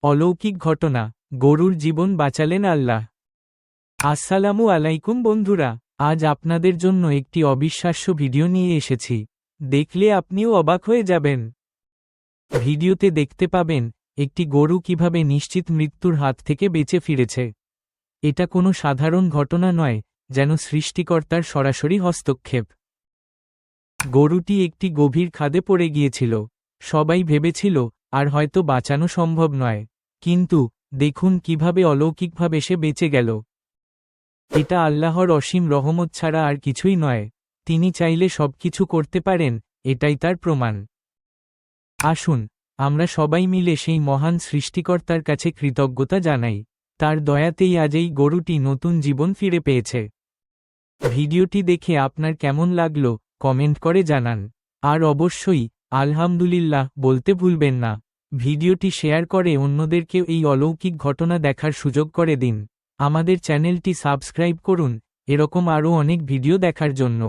অলৌকিক ঘটনা, গরুর জীবন বাঁচালেন আল্লাহ। আসসালামু আলাইকুম বন্ধুরা, আজ আপনাদের জন্য একটি অবিশ্বাস্য ভিডিও নিয়ে এসেছি। দেখলে আপনিও অবাক হয়ে যাবেন। ভিডিওতে দেখতে পাবেন একটি গরু কিভাবে নিশ্চিত মৃত্যুর হাত থেকে বেঁচে ফিরেছে। এটা কোনো সাধারণ ঘটনা নয়, যেন সৃষ্টিকর্তার সরাসরি হস্তক্ষেপ। গরুটি একটি গভীর খাদে পড়ে গিয়েছিল। সবাই ভেবেছিল আর হয়তো বাঁচানো সম্ভব নয়, কিন্তু দেখুন কিভাবে অলৌকিকভাবে সে বেঁচে গেল। এটা আল্লাহর অসীম রহমত ছাড়া আর কিছুই নয়। তিনি চাইলে সবকিছু করতে পারেন, এটাই তার প্রমাণ। আসুন আমরা সবাই মিলে সেই মহান সৃষ্টিকর্তার কাছে কৃতজ্ঞতা জানাই। তার দয়াতেই আজ এই গরুটি নতুন জীবন ফিরে পেয়েছে। ভিডিওটি দেখে আপনার কেমন লাগলো কমেন্ট করে জানান। আর অবশ্যই আলহামদুলিল্লাহ বলতে ভুলবেন না। ভিডিওটি শেয়ার করে অন্যদেরকেও এই অলৌকিক ঘটনা দেখার সুযোগ করে দিন। আমাদের চ্যানেলটি সাবস্ক্রাইব করুন এরকম আরও অনেক ভিডিও দেখার জন্য।